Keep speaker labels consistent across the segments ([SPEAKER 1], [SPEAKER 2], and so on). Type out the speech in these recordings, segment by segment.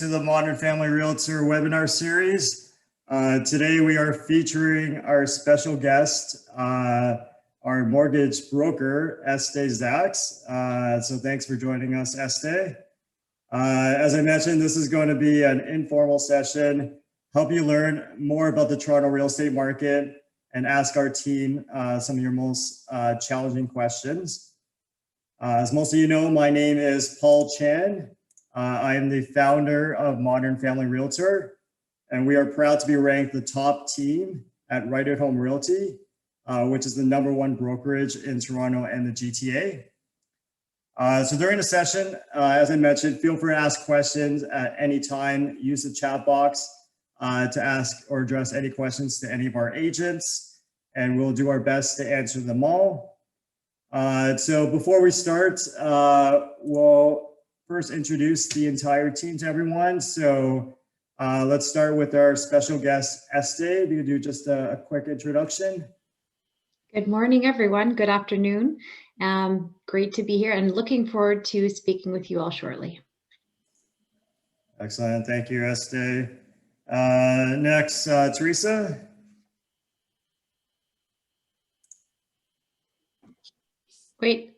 [SPEAKER 1] To the Modern Family Realtor Webinar Series. Today we are featuring our special guest, our mortgage broker, Estee Zacks. So thanks for joining us, Estee. As I mentioned, this is going to be an informal session, help you learn more about the Toronto real estate market and ask our team some of your most challenging questions. As most of you know, my name is Paul Chan. I am the founder of Modern Family Realtor, and we are proud to be ranked the top team at Right at Home Realty, which is the #1 brokerage in Toronto and the GTA. So during the session, as I mentioned, feel free to ask questions at any time. Use the chat box to ask or address any questions to any of our agents, and we'll do our best to answer them all. So before we start, we'll first introduce the entire team to everyone. So let's start with our special guest, Estee. Do you do just a quick introduction?
[SPEAKER 2] Good morning, everyone. Good afternoon. Great to be here and looking forward to speaking with you all shortly.
[SPEAKER 1] Excellent. Thank you, Estee. Next, Teresa.
[SPEAKER 2] Great.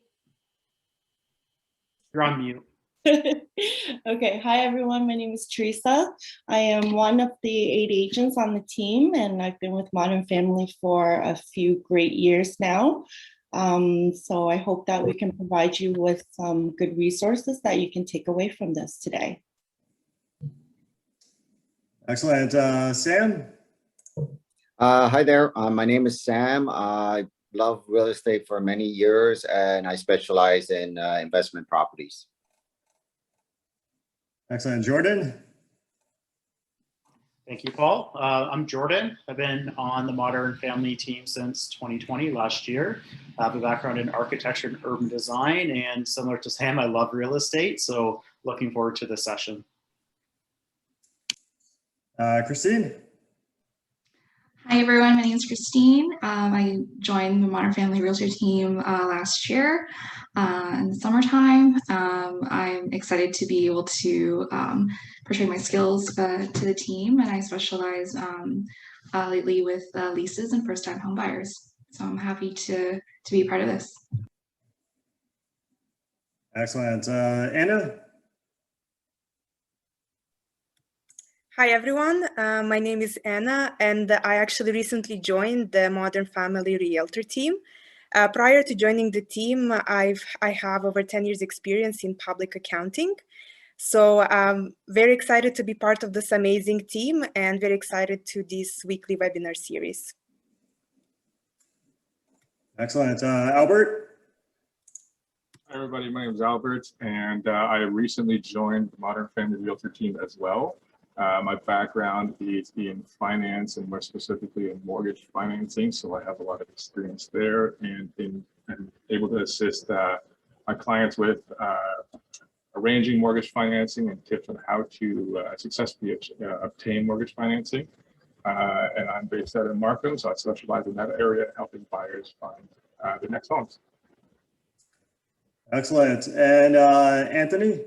[SPEAKER 3] You're on mute.
[SPEAKER 4] Okay, hi everyone, my name is Teresa. I am one of the 8 agents on the team, and I've been with Modern Family for a few great years now. So I hope that we can provide you with some good resources that you can take away from this today.
[SPEAKER 1] Excellent. Sam?
[SPEAKER 5] Hi there, my name is Sam. I love real estate for many years, and I specialize in investment properties.
[SPEAKER 1] Excellent. Jordan?
[SPEAKER 3] Thank you, Paul. I'm Jordan. I've been on the Modern Family team since 2020, last year. I have a background in architecture and urban design, and similar to Sam, I love real estate, so looking forward to this session.
[SPEAKER 1] Christine?
[SPEAKER 6] Hi everyone, my name is Christine. I joined the Modern Family Realtor team last year in the summertime. I'm excited to be able to portray my skills to the team, and I specialize lately with leases and first-time home buyers. So I'm happy to be a part of this.
[SPEAKER 1] Excellent. Anna?
[SPEAKER 7] Hi everyone, my name is Anna, and I actually recently joined the Modern Family Realtor team. Prior to joining the team, I have over 10 years experience in public accounting. So I'm very excited to be part of this amazing team and very excited to this weekly webinar series.
[SPEAKER 1] Excellent. Albert?
[SPEAKER 8] Hi everybody, my name is Albert, and I recently joined the Modern Family Realtor team as well. My background is in finance, and more specifically in mortgage financing, so I have a lot of experience there, and I'm able to assist my clients with arranging mortgage financing and tips on how to successfully obtain mortgage financing. And I'm based out in Markham, so I specialize in that area, helping buyers find their next homes.
[SPEAKER 1] Excellent. And Anthony?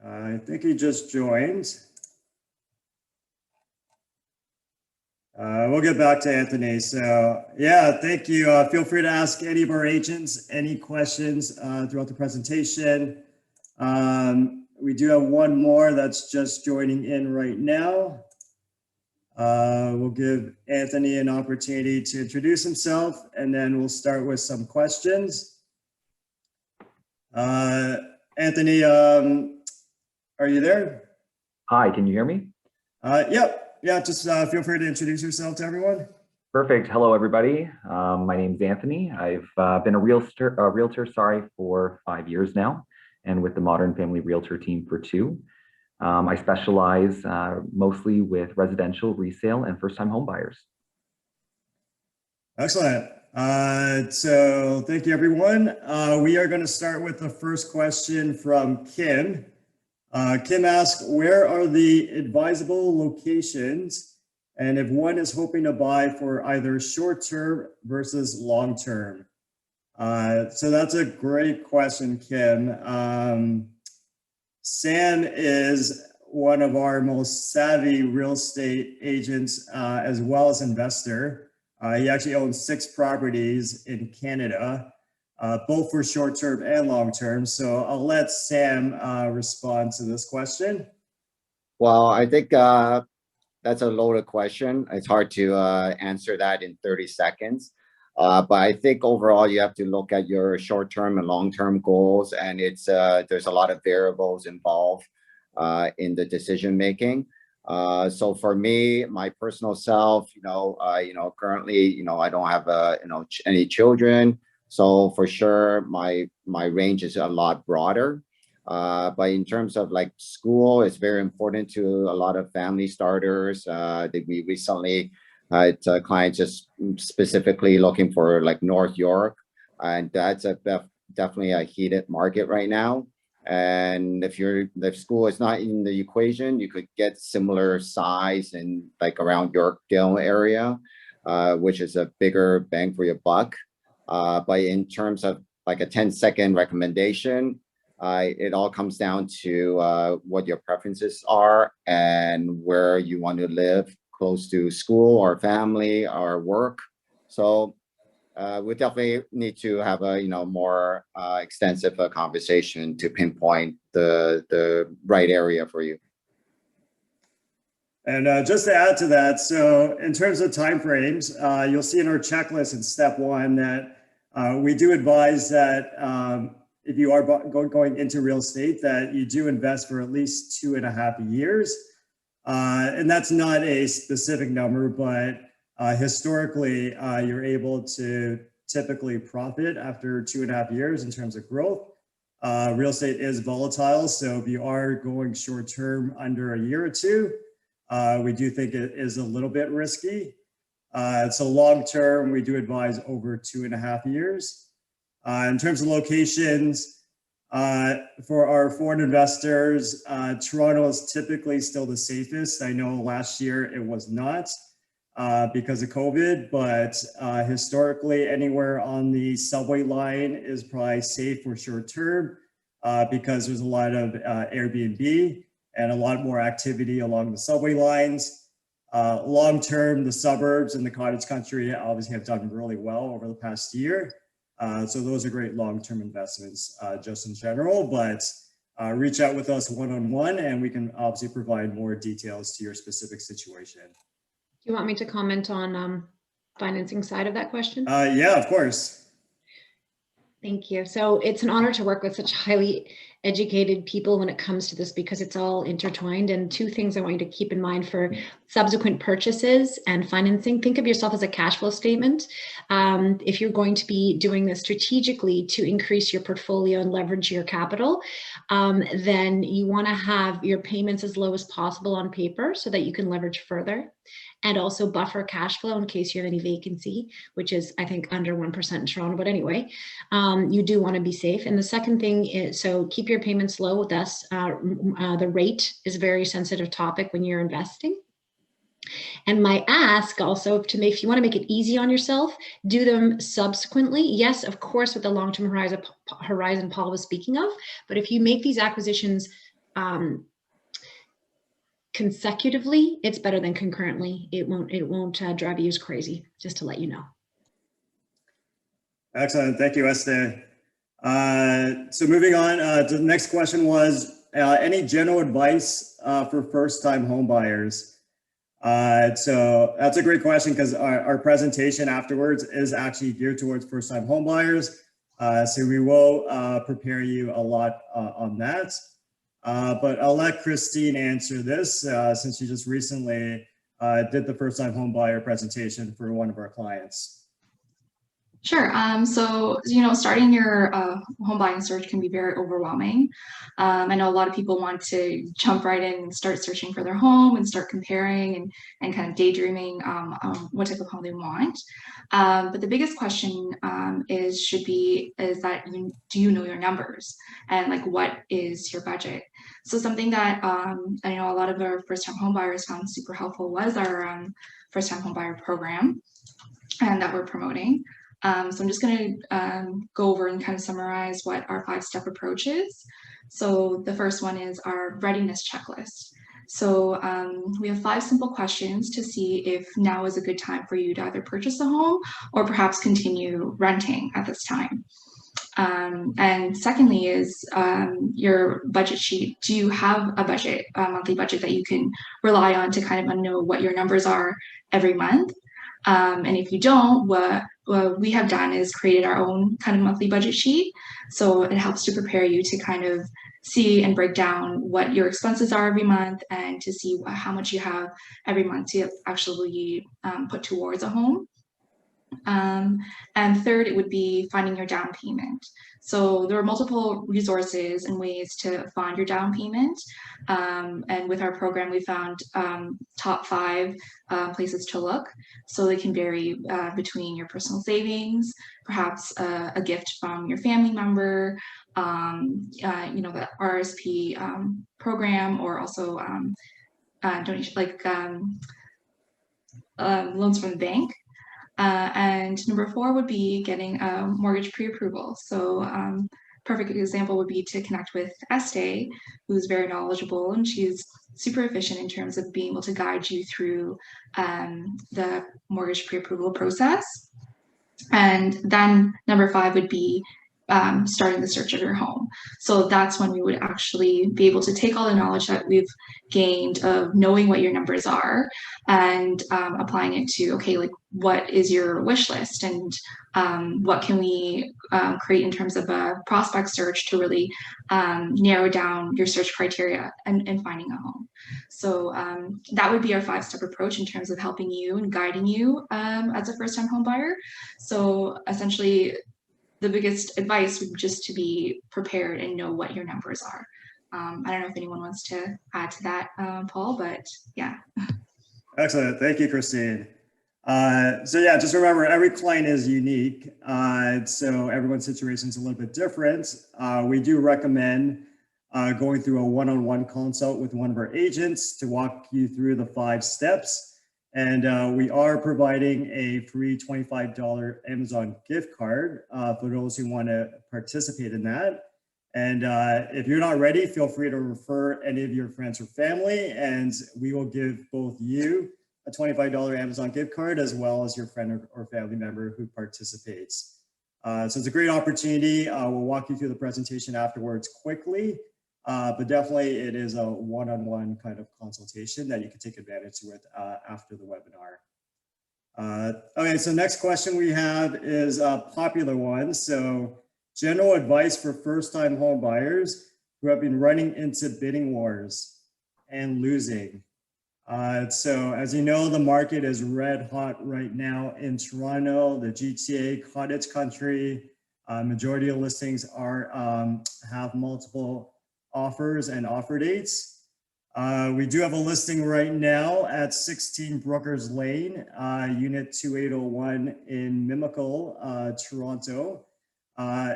[SPEAKER 1] I think he just joined. We'll get back to Anthony. So yeah, thank you. Feel free to ask any of our agents any questions throughout the presentation. We do have one more that's just joining in right now. We'll give Anthony an opportunity to introduce himself, and then we'll start with some questions. Anthony, are you there?
[SPEAKER 9] Hi, can you hear me?
[SPEAKER 1] Yep. Yeah, just feel free to introduce yourself to everyone.
[SPEAKER 9] Perfect. Hello, everybody. My name is Anthony. I've been a realtor for 5 years now, and with the Modern Family Realtor team for 2. I specialize mostly with residential, resale, and first-time home buyers.
[SPEAKER 1] Excellent. So thank you, everyone. We are going to start with the first question from Kim. Kim asks, where are the advisable locations, and if one is hoping to buy for either short-term versus long-term? So that's a great question, Kim. Sam is one of our most savvy real estate agents, as well as investor. He actually owns 6 properties in Canada, both for short-term and long-term. So I'll let Sam respond to this question.
[SPEAKER 5] Well, I think that's a loaded question. It's hard to answer that in 30 seconds. But I think overall, you have to look at your short-term and long-term goals, and it's there's a lot of variables involved in the decision making. So for me, my personal self, currently, I don't have any children, so for sure, my range is a lot broader. But in terms of like school, it's very important to a lot of family starters. That we recently had clients just specifically looking for like North York, and that's definitely a heated market right now. And if school is not in the equation, you could get similar size in like around Yorkdale area, which is a bigger bang for your buck. But in terms of like a 10-second recommendation, it all comes down to what your preferences are and where you want to live, close to school or family or work. So we definitely need to have a more extensive conversation to pinpoint the right area for you.
[SPEAKER 1] And just to add to that, so in terms of timeframes, you'll see in our checklist in step 1 that we do advise that if you are going into real estate, that you do invest for at least 2.5 years. And that's not a specific number, but historically, you're able to typically profit after 2.5 years in terms of growth. Real estate is volatile, so if you are going short term under a year or 2, we do think it is a little bit risky. So long term, we do advise over 2.5 years. In terms of locations, for our foreign investors, Toronto is typically still the safest. I know last year it was not because of COVID, but historically anywhere on the subway line is probably safe for short term because there's a lot of Airbnb and a lot more activity along the subway lines. Long term, the suburbs and the cottage country obviously have done really well over the past year. So those are great long-term investments just in general, but reach out with us one-on-one and we can obviously provide more details to your specific situation.
[SPEAKER 2] Do you want me to comment on financing side of that question?
[SPEAKER 1] Yeah, of course.
[SPEAKER 2] Thank you. So it's an honor to work with such highly educated people when it comes to this because it's all intertwined. And 2 things I want you to keep in mind for subsequent purchases and financing. Think of yourself as a cash flow statement. If you're going to be doing this strategically to increase your portfolio and leverage your capital, then you want to have your payments as low as possible on paper so that you can leverage further. And also buffer cash flow in case you have any vacancy, which is, I think, under 1% in Toronto. But anyway, you do want to be safe. And the second thing is, so keep your payments low. Thus, the rate is a very sensitive topic when you're investing. And my ask also, if you want to make it easy on yourself, do them subsequently. Yes, of course, with the long-term horizon Paul was speaking of. But if you make these acquisitions consecutively, it's better than concurrently. It won't drive you as crazy, just to let you know.
[SPEAKER 1] Excellent. Thank you, Estee. So moving on, to the next question was, any general advice for first-time home buyers? So that's a great question because our presentation afterwards is actually geared towards first-time home buyers. So we will prepare you a lot on that. But I'll let Christine answer this since she just recently did the first-time home buyer presentation for one of our clients.
[SPEAKER 6] Sure. So, starting your home buying search can be very overwhelming. I know a lot of people want to jump right in and start searching for their home and start comparing and kind of daydreaming on what type of home they want. But the biggest question is that do you know your numbers and like what is your budget? So something that I know a lot of our first-time home buyers found super helpful was our first-time home buyer program and that we're promoting. So I'm just going to go over and kind of summarize what our 5-step approach is. So the first one is our readiness checklist. So we have 5 simple questions to see if now is a good time for you to either purchase a home or perhaps continue renting at this time. And secondly is your budget sheet. Do you have a budget, a monthly budget that you can rely on to kind of know what your numbers are every month? And if you don't, what we have done is created our own kind of monthly budget sheet. So it helps to prepare you to kind of see and break down what your expenses are every month and to see how much you have every month to actually put towards a home. And third, it would be finding your down payment. So there are multiple resources and ways to find your down payment. And with our program, we found top 5 places to look. So they can vary between your personal savings, perhaps a gift from your family member, the RSP program, or also donation, like loans from the bank. And number 4 would be getting a mortgage pre-approval. So perfect example would be to connect with Estee, who's very knowledgeable, and she's super efficient in terms of being able to guide you through the mortgage pre-approval process. And then number 5 would be starting the search of your home. So that's when we would actually be able to take all the knowledge that we've gained of knowing what your numbers are and applying it to, okay, like what is your wish list and what can we create in terms of a prospect search to really narrow down your search criteria and finding a home. So that would be our 5-step approach in terms of helping you and guiding you as a first-time home buyer. So essentially, the biggest advice would just to be prepared and know what your numbers are. I don't know if anyone wants to add to that, Paul, but yeah.
[SPEAKER 1] Excellent. Thank you, Christine. So yeah, just remember every client is unique. So everyone's situation is a little bit different. We do recommend going through a one-on-one consult with one of our agents to walk you through the 5 steps. And we are providing a free $25 Amazon gift card for those who want to participate in that. And if you're not ready, feel free to refer any of your friends or family, and we will give both you a $25 Amazon gift card as well as your friend or family member who participates. So it's a great opportunity. We'll walk you through the presentation afterwards quickly. But definitely it is a one-on-one kind of consultation that you can take advantage with after the webinar. Okay, so next question we have is a popular one. So general advice for first-time home buyers who have been running into bidding wars and losing. So as you know, the market is red hot right now in Toronto, the GTA, cottage country. Majority of listings are have multiple offers and offer dates. We do have a listing right now at 16 Brookers Lane, unit 2801 in Mimical, Toronto.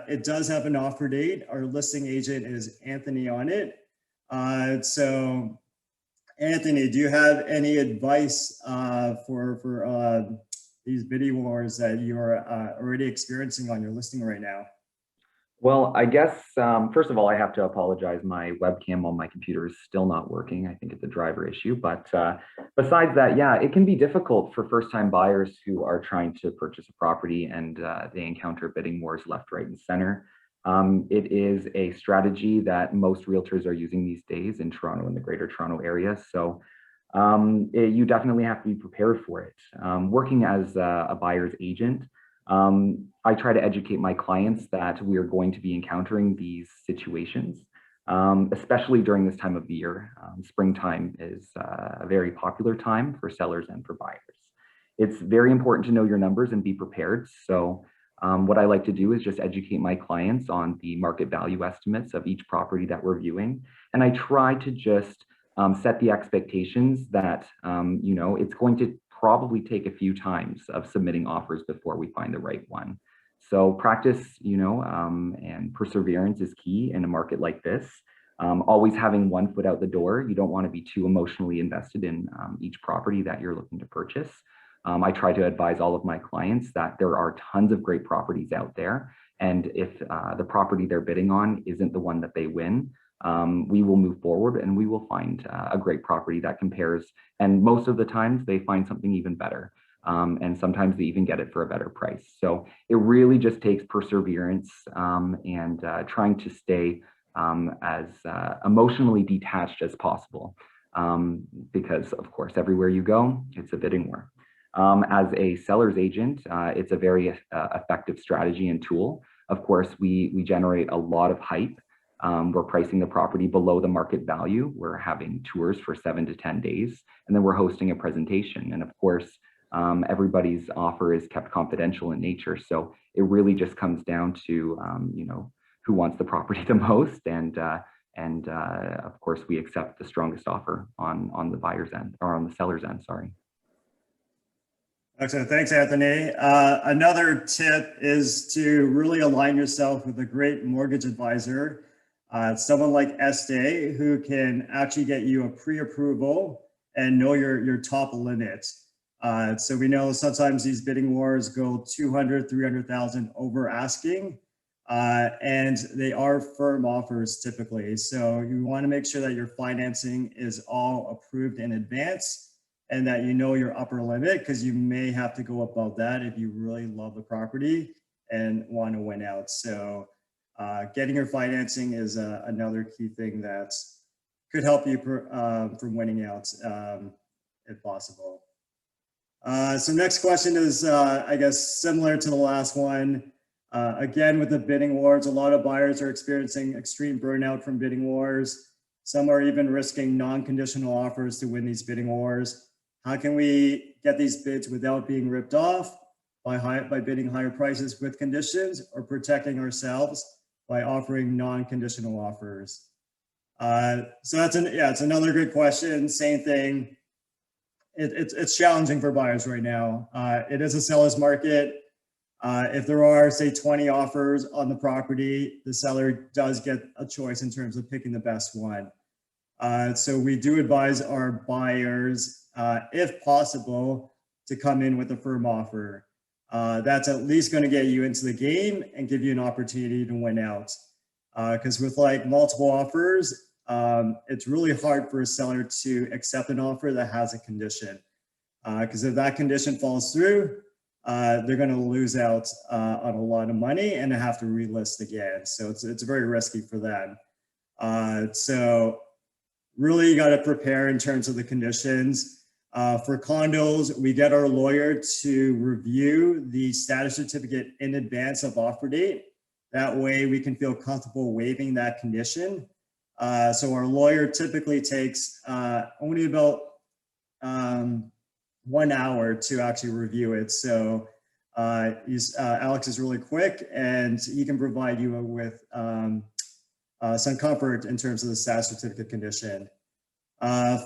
[SPEAKER 1] It does have an offer date. Our listing agent is Anthony on it. So Anthony, do you have any advice for these bidding wars that you're already experiencing on your listing right now?
[SPEAKER 9] Well, I guess, first of all, I have to apologize. My webcam on my computer is still not working. I think it's a driver issue. But besides that, yeah, it can be difficult for first-time buyers who are trying to purchase a property and they encounter bidding wars left, right, and center. It is a strategy that most realtors are using these days in Toronto and the Greater Toronto area. So you definitely have to be prepared for it. Working as a buyer's agent, I try to educate my clients that we are going to be encountering these situations, especially during this time of the year. Springtime is a very popular time for sellers and for buyers. It's very important to know your numbers and be prepared. So what I like to do is just educate my clients on the market value estimates of each property that we're viewing. And I try to just set the expectations that, it's going to probably take a few times of submitting offers before we find the right one. So practice, and perseverance is key in a market like this. Always having one foot out the door. You don't want to be too emotionally invested in each property that you're looking to purchase. I try to advise all of my clients that there are tons of great properties out there. And if the property they're bidding on isn't the one that they win, we will move forward and we will find a great property that compares. And most of the times they find something even better. And sometimes they even get it for a better price. So it really just takes perseverance and trying to stay as emotionally detached as possible. Because of course, everywhere you go, it's a bidding war. As a seller's agent, it's a very effective strategy and tool. Of course, we generate a lot of hype. We're pricing the property below the market value. We're having tours for 7 to 10 days, and then we're hosting a presentation. And of course, everybody's offer is kept confidential in nature. So it really just comes down to, you know, who wants the property the most. And of course, we accept the strongest offer on the buyer's end, or on the seller's end, sorry.
[SPEAKER 1] Excellent. Thanks, Anthony. Another tip is to really align yourself with a great mortgage advisor, someone like Estee, who can actually get you a pre-approval and know your top limit. So we know sometimes these bidding wars go 200, 300,000 over asking, and they are firm offers typically. So you want to make sure that your financing is all approved in advance, and that you know your upper limit, because you may have to go above that if you really love the property and want to win out. So getting your financing is another key thing that could help you from winning out if possible. So next question is, I guess, similar to the last one. Again, with the bidding wars, a lot of buyers are experiencing extreme burnout from bidding wars. Some are even risking non-conditional offers to win these bidding wars. How can we get these bids without being ripped off by bidding higher prices with conditions, or protecting ourselves by offering non-conditional offers? So it's another good question. Same thing. It's challenging for buyers right now. It is a seller's market. If there are, say, 20 offers on the property, the seller does get a choice in terms of picking the best one. So we do advise our buyers, if possible, to come in with a firm offer. That's at least going to get you into the game and give you an opportunity to win out. Because with like multiple offers, it's really hard for a seller to accept an offer that has a condition. Because if that condition falls through, they're going to lose out on a lot of money and have to relist again. So it's very risky for them. So really, you got to prepare in terms of the conditions. For condos, we get our lawyer to review the status certificate in advance of offer date. That way we can feel comfortable waiving that condition. So our lawyer typically takes only about 1 hour to actually review it. So Alex is really quick, and he can provide you with some comfort in terms of the status certificate condition.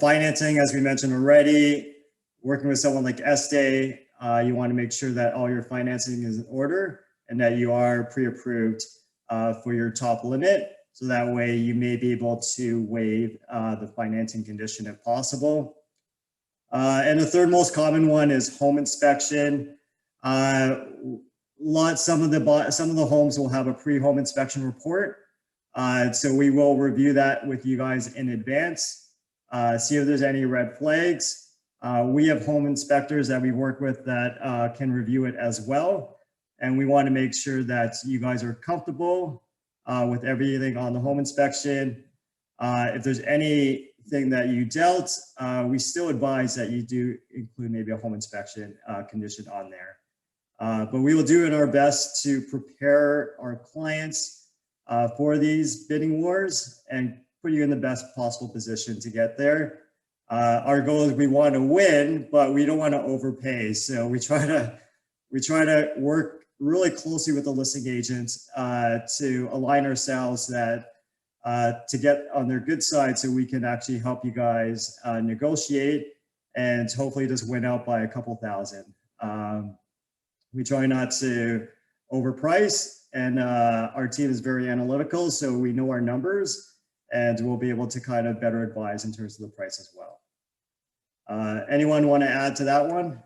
[SPEAKER 1] Financing, as we mentioned already, working with someone like Estee, you want to make sure that all your financing is in order and that you are pre-approved for your top limit. So that way you may be able to waive the financing condition if possible. And the third most common one is home inspection. Some of the homes will have a pre-home inspection report. So we will review that with you guys in advance. See if there's any red flags. We have home inspectors that we work with that can review it as well. And we want to make sure that you guys are comfortable with everything on the home inspection. If there's anything that you dealt, we still advise that you do include maybe a home inspection condition on there. But we will do in our best to prepare our clients for these bidding wars and put you in the best possible position to get there. Our goal is we want to win, but we don't want to overpay. So we try to work really closely with the listing agents to align ourselves that to get on their good side, so we can actually help you guys negotiate and hopefully just win out by a couple thousand. We try not to overprice, and our team is very analytical, so we know our numbers, and we'll be able to kind of better advise in terms of the price as well. Anyone want to add to that one?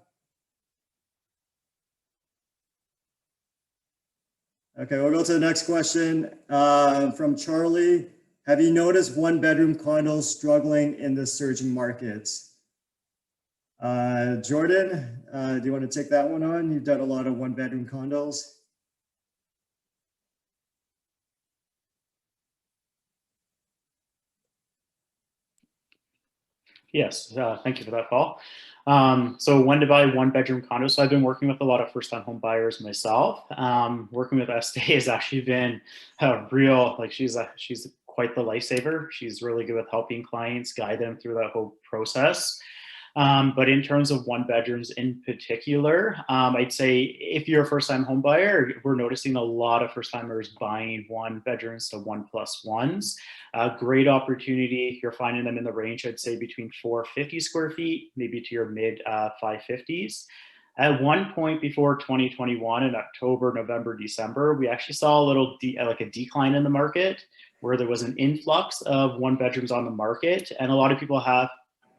[SPEAKER 1] Okay, we'll go to the next question from Charlie. Have you noticed one-bedroom condos struggling in the surging markets? Jordan, do you want to take that one on? You've done a lot of one-bedroom condos.
[SPEAKER 3] Yes, thank you for that, Paul. So when to buy one-bedroom condos. So I've been working with a lot of first-time home buyers myself. Working with Estee has actually been a real, like she's quite the lifesaver. She's really good with helping clients, guide them through that whole process. But in terms of one bedrooms in particular, I'd say if you're a first-time home buyer, we're noticing a lot of first-timers buying one bedrooms to 1+1s. Great opportunity. You're finding them in the range, I'd say between 450 square feet, maybe to your mid 550s. At one point before 2021 in October, November, December, we actually saw a little like a decline in the market where there was an influx of one bedrooms on the market. And a lot of people have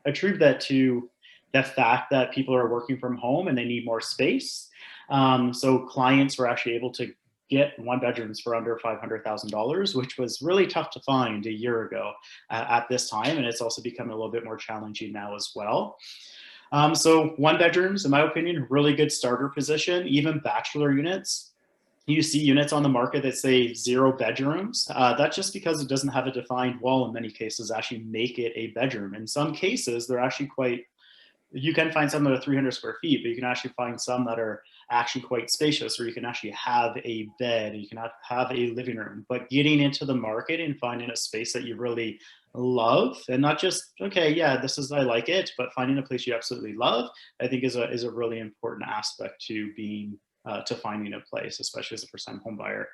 [SPEAKER 3] attribute that to the fact that people are working from home and they need more space. So clients were actually able to get one bedrooms for under $500,000, which was really tough to find a year ago at this time. And it's also become a little bit more challenging now as well. So one bedrooms, in my opinion, really good starter position. Even bachelor units, you see units on the market that say 0 bedrooms. That's just because it doesn't have a defined wall in many cases actually make it a bedroom. In some cases, they're actually quite, you can find some that are 300 square feet, but you can actually find some that are actually quite spacious, where you can actually have a bed, you can have a living room. But getting into the market and finding a space that you really love, and not just, okay, yeah, this is, I like it, but finding a place you absolutely love, I think is a really important aspect to being to finding a place, especially as a first-time home buyer.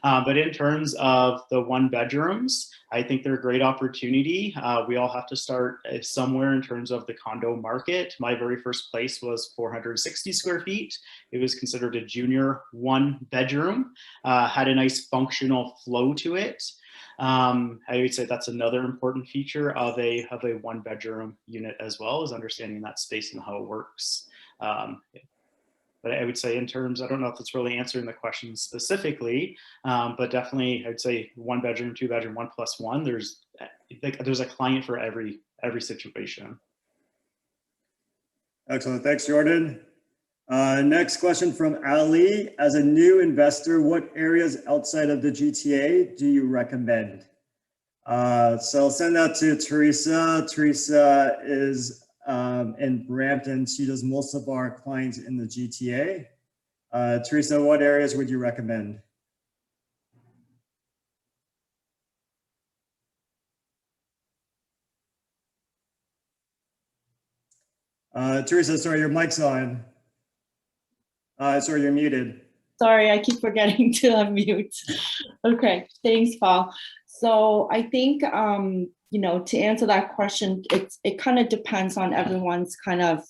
[SPEAKER 3] But in terms of the one bedrooms, I think they're a great opportunity. We all have to start somewhere in terms of the condo market. My very first place was 460 square feet. It was considered a junior one bedroom, had a nice functional flow to it. I would say that's another important feature of a one bedroom unit as well, is understanding that space and how it works. But I would say in terms, I don't know if it's really answering the question specifically, but definitely I'd say one bedroom, two bedroom, 1+1, there's a client for every situation.
[SPEAKER 1] Excellent, thanks Jordan. Next question from Ali. As a new investor, what areas outside of the GTA do you recommend? So I'll send that to Teresa. Teresa is in Brampton. She does most of our clients in the GTA. Teresa, what areas would you recommend? Teresa, sorry, your mic's on. Sorry, you're muted.
[SPEAKER 4] Sorry, I keep forgetting to unmute. Okay, thanks, Paul. So I think, you know, to answer that question, it kind of depends on everyone's kind of,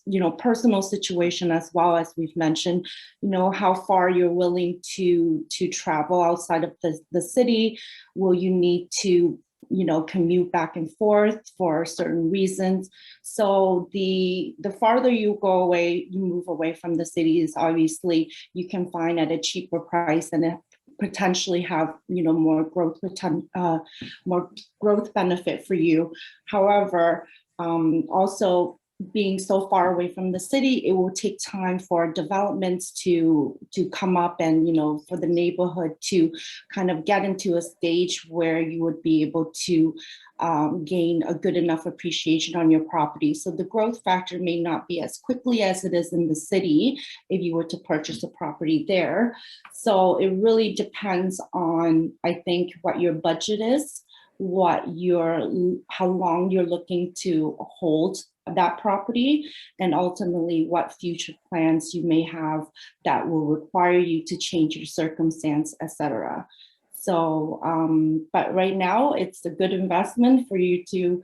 [SPEAKER 4] you know, personal situation, as well as we've mentioned, you know, how far you're willing to travel outside of the city. Will you need to, you know, commute back and forth for certain reasons? So the farther you go away, you move away from the cities, obviously you can find at a cheaper price and potentially have, you know, more growth benefit for you. However, also being so far away from the city, it will take time for developments to come up, and, you know, for the neighborhood to kind of get into a stage where you would be able to gain a good enough appreciation on your property. So the growth factor may not be as quickly as it is in the city if you were to purchase a property there. So it really depends on, I think, what your budget is, how long you're looking to hold that property, and ultimately what future plans you may have that will require you to change your circumstance, etc. So, but right now it's a good investment for you to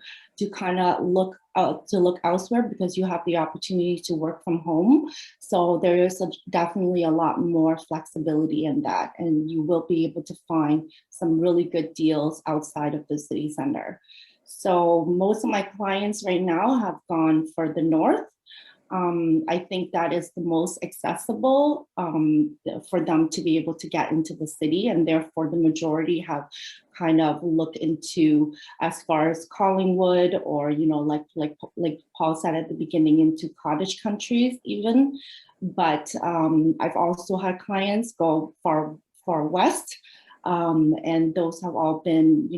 [SPEAKER 4] kind of look elsewhere, because you have the opportunity to work from home. So there is definitely a lot more flexibility in that, and you will be able to find some really good deals outside of the city center. So most of my clients right now have gone for the north. I think that is the most accessible for them to be able to get into the city, and therefore the majority have kind of looked into, as far as Collingwood, or like Paul said at the beginning, into cottage countries even. But I've also had clients go far west, and those have all been,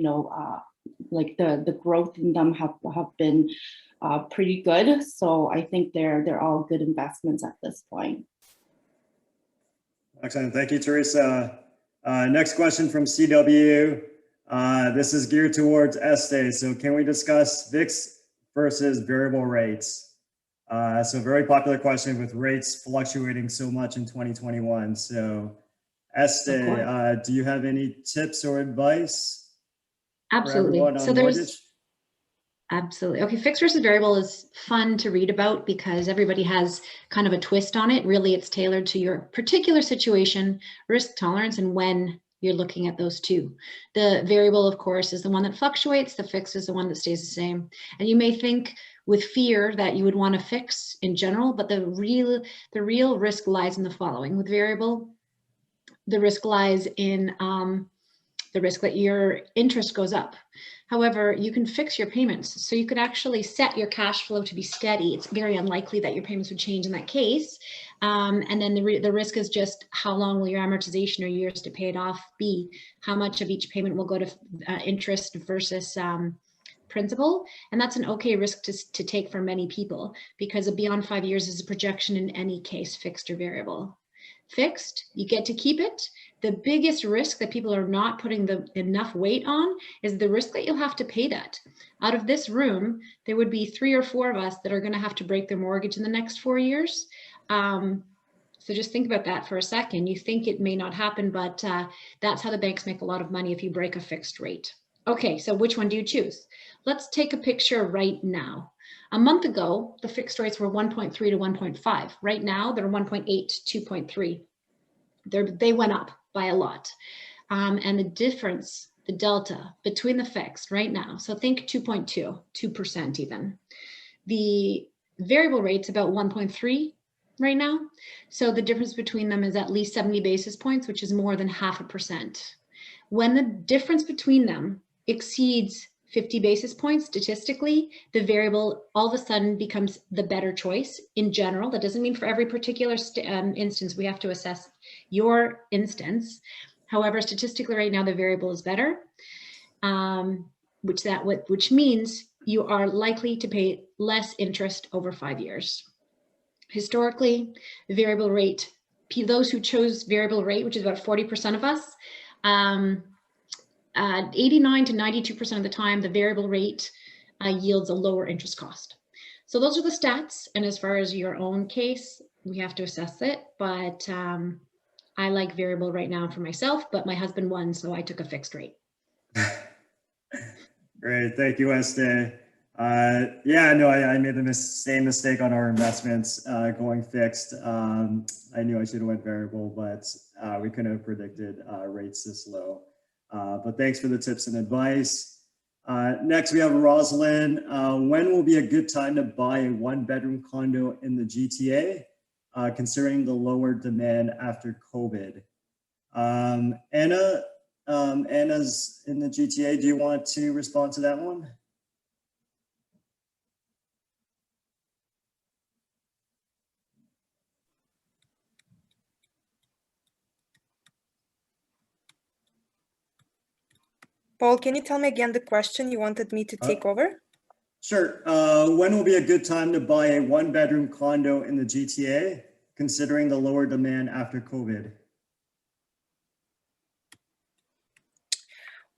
[SPEAKER 4] like the growth in them have been pretty good. So I think they're all good investments at this point.
[SPEAKER 1] Excellent. Thank you, Teresa. Next question from CW. This is geared towards Estee. So can we discuss fixed versus variable rates? So very popular question with rates fluctuating so much in 2021. So Estee, do you have any tips or advice?
[SPEAKER 2] Absolutely. So there's absolutely. Okay, fixed versus variable is fun to read about because everybody has kind of a twist on it. Really, it's tailored to your particular situation, risk tolerance, and when you're looking at those two. The variable, of course, is the one that fluctuates. The fixed is the one that stays the same. And you may think with fear that you would want to fix in general, but the real risk lies in the following. With variable, the risk lies in the risk that your interest goes up. However, you can fix your payments. So you could actually set your cash flow to be steady. It's very unlikely that your payments would change in that case. And then the risk is just how long will your amortization or years to pay it off be? How much of each payment will go to interest versus principal? And that's an okay risk to take for many people, because beyond 5 years is a projection in any case, fixed or variable. Fixed, you get to keep it. The biggest risk that people are not putting enough weight on is the risk that you'll have to pay that. Out of this room, there would be 3 or 4 of us that are going to have to break their mortgage in the next 4 years. So just think about that for a second. You think it may not happen, but that's how the banks make a lot of money if you break a fixed rate. Okay, so which one do you choose? Let's take a picture right now. A month ago, the fixed rates were 1.3 to 1.5. Right now, they're 1.8 to 2.3. They went up by a lot. And the difference, the delta between the fixed right now, so think 2.2, 2% even. The variable rate's about 1.3 right now. So the difference between them is at least 70 basis points, which is more than 0.5%. When the difference between them exceeds 50 basis points statistically, the variable all of a sudden becomes the better choice in general. That doesn't mean for every particular instance we have to assess your instance. However, statistically right now the variable is better, which means you are likely to pay less interest over 5 years. Historically, the variable rate, those who chose variable rate, which is about 40% of us, 89 to 92% of the time, the variable rate yields a lower interest cost. So those are the stats. And as far as your own case, we have to assess it. But I like variable right now for myself, but my husband won, so I took a fixed rate.
[SPEAKER 1] Great, thank you, Estee. Yeah, no, I made the same mistake on our investments going fixed. I knew I should have went variable, but we couldn't have predicted rates this low. But thanks for the tips and advice. Next, we have Rosalind. When will be a good time to buy a 1-bedroom condo in the GTA, considering the lower demand after COVID? Anna's in the GTA. Do you want to respond to that one?
[SPEAKER 7] Paul, can you tell me again the question you wanted me to take over?
[SPEAKER 1] Sure. When will be a good time to buy a 1-bedroom condo in the GTA, considering the lower demand after COVID?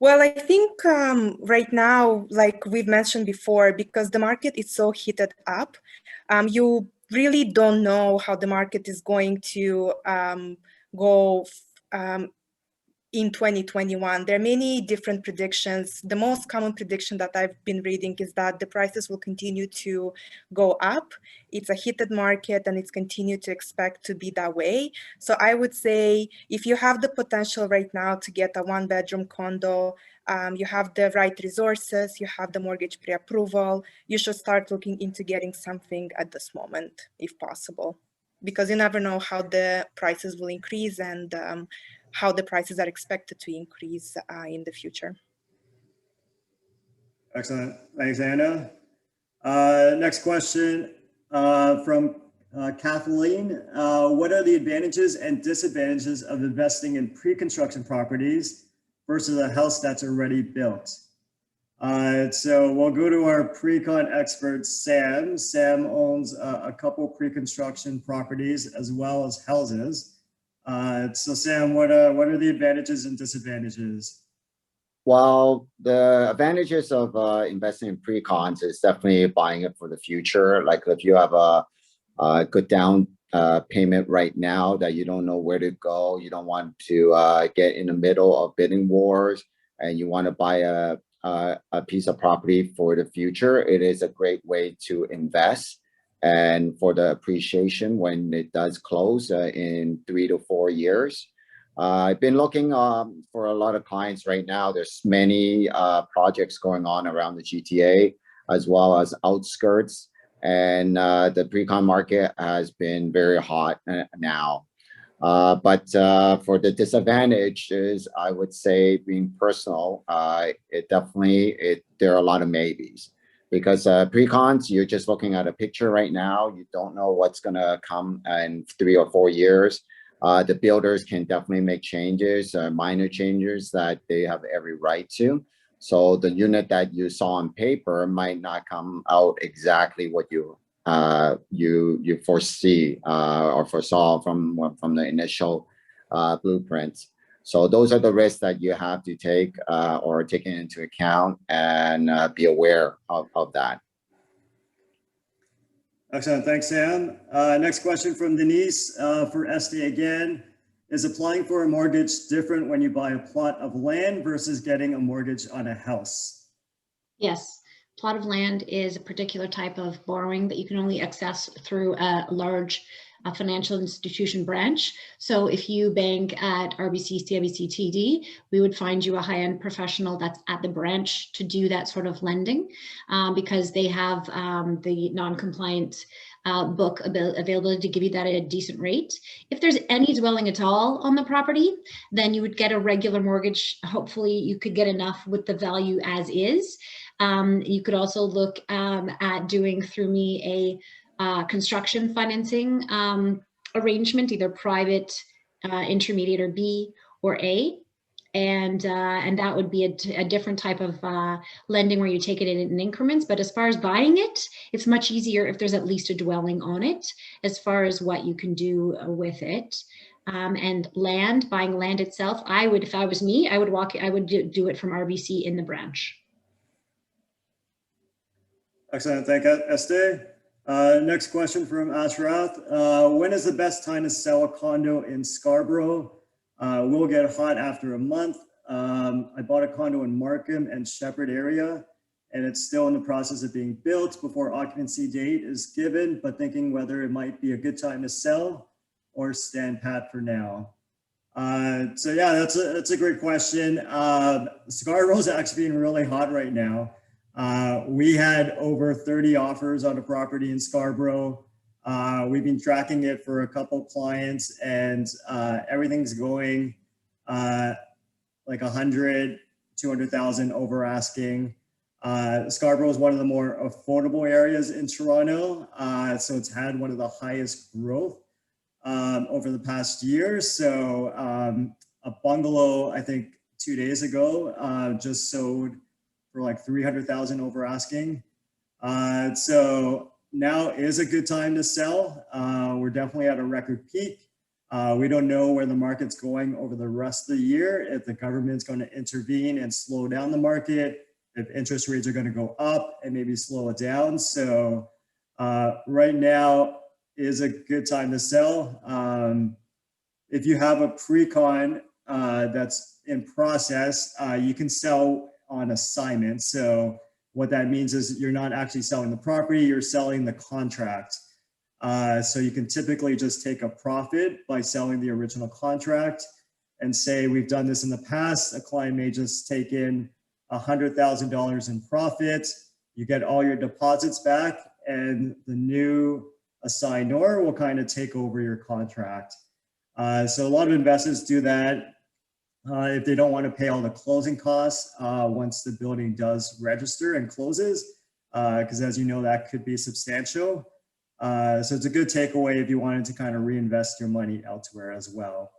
[SPEAKER 7] Well, I think right now, like we've mentioned before, because the market is so heated up, you really don't know how the market is going to go in 2021. There are many different predictions. The most common prediction that I've been reading is that the prices will continue to go up. It's a heated market and it's continued to expect to be that way. So I would say if you have the potential right now to get a 1-bedroom condo, you have the right resources, you have the mortgage pre-approval, you should start looking into getting something at this moment, if possible, because you never know how the prices will increase and how the prices are expected to increase in the future.
[SPEAKER 1] Excellent. Thanks, Anna. Next question from Kathleen. What are the advantages and disadvantages of investing in pre-construction properties versus a house that's already built? So we'll go to our pre-con expert, Sam. Sam owns a couple pre-construction properties as well as houses. So Sam, what are the advantages and disadvantages?
[SPEAKER 5] Well, the advantages of investing in pre-cons is definitely buying it for the future. Like if you have a good down payment right now that you don't know where to go, you don't want to get in the middle of bidding wars, and you want to buy a piece of property for the future, it is a great way to invest. And for the appreciation when it does close in 3 to 4 years. I've been looking for a lot of clients right now. There's many projects going on around the GTA as well as outskirts. And the pre-con market has been very hot now. But for the disadvantages, I would say being personal, there are a lot of maybes. Because pre-cons, you're just looking at a picture right now. You don't know what's going to come in 3 or 4 years. The builders can definitely make changes, minor changes that they have every right to. So the unit that you saw on paper might not come out exactly what you foresee or foresaw from the initial blueprints. So those are the risks that you have to take or taken into account and be aware of that.
[SPEAKER 1] Excellent. Thanks, Sam. Next question from Denise for Estee again. Is applying for a mortgage different when you buy a plot of land versus getting a mortgage on a house?
[SPEAKER 2] Yes. Plot of land is a particular type of borrowing that you can only access through a large financial institution branch. So if you bank at RBC, CIBC, TD, we would find you a high-end professional that's at the branch to do that sort of lending because they have the non-compliant book available to give you that at a decent rate. If there's any dwelling at all on the property, then you would get a regular mortgage. Hopefully you could get enough with the value as is. You could also look at doing through me a construction financing arrangement, either private, intermediate, or B or A. And that would be a different type of lending where you take it in increments. But as far as buying it, it's much easier if there's at least a dwelling on it as far as what you can do with it. And buying land itself, if I was me, I would do it from RBC in the branch.
[SPEAKER 1] Excellent. Thank you, Estee. Next question from Ashrath. When is the best time to sell a condo in Scarborough? We'll get hot after a month. I bought a condo in Markham and Shepherd area, and it's still in the process of being built before occupancy date is given, but thinking whether it might be a good time to sell or stand pat for now. So yeah, that's a great question. Scarborough's actually being really hot right now. We had over 30 offers on a property in Scarborough. We've been tracking it for a couple clients, and everything's going like 100, 200,000 over asking. Scarborough is one of the more affordable areas in Toronto, so it's had one of the highest growth over the past year. So a bungalow, I think 2 days ago, just sold for like 300,000 over asking. So now is a good time to sell. We're definitely at a record peak. We don't know where the market's going over the rest of the year, if the government's going to intervene and slow down the market, if interest rates are going to go up and maybe slow it down. So right now is a good time to sell. If you have a pre-con that's in process, you can sell on assignment. So what that means is you're not actually selling the property, you're selling the contract. So you can typically just take a profit by selling the original contract and say, we've done this in the past. A client may just take in $100,000 in profit. You get all your deposits back, and the new assignor will kind of take over your contract. So a lot of investors do that if they don't want to pay all the closing costs once the building does register and closes, because as you know, that could be substantial. So it's a good takeaway if you wanted to kind of reinvest your money elsewhere as well.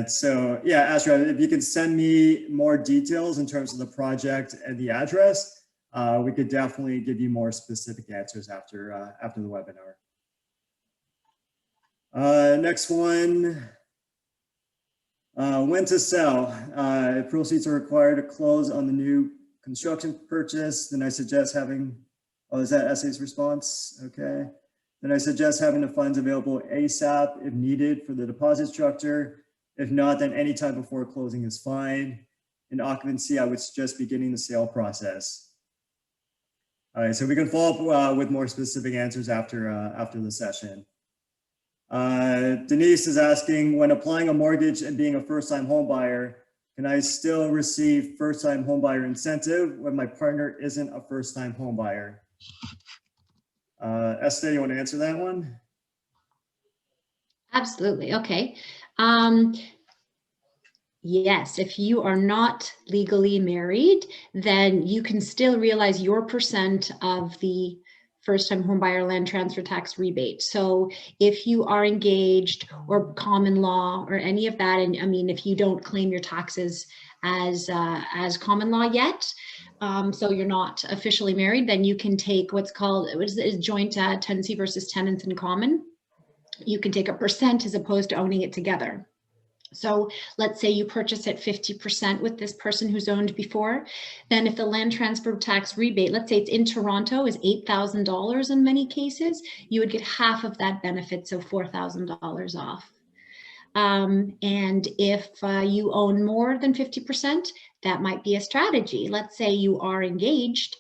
[SPEAKER 1] So yeah, Astra, if you can send me more details in terms of the project and the address, we could definitely give you more specific answers after the webinar. Next one, when to sell. If proceeds are required to close on the new construction purchase, then I suggest having, oh, is that SA's response? Okay. Then I suggest having the funds available ASAP if needed for the deposit structure. If not, then any time before closing is fine. In occupancy, I would suggest beginning the sale process. All right, so we can follow up with more specific answers after the session. Denise is asking, when applying a mortgage and being a first-time home buyer, can I still receive first-time home buyer incentive when my partner isn't a first-time home buyer? Estee, you want to answer that one?
[SPEAKER 2] Absolutely. Okay. Yes, if you are not legally married, then you can still realize your percent of the first-time homebuyer land transfer tax rebate. So if you are engaged or common law or any of that, and I mean, if you don't claim your taxes as common law yet, so you're not officially married, then you can take what's called joint tenancy versus tenants in common. You can take a percent as opposed to owning it together. So let's say you purchase at 50% with this person who's owned before, then if the land transfer tax rebate, let's say it's in Toronto, is $8,000 in many cases, you would get half of that benefit, so $4,000 off. And if you own more than 50%, that might be a strategy. Let's say you are engaged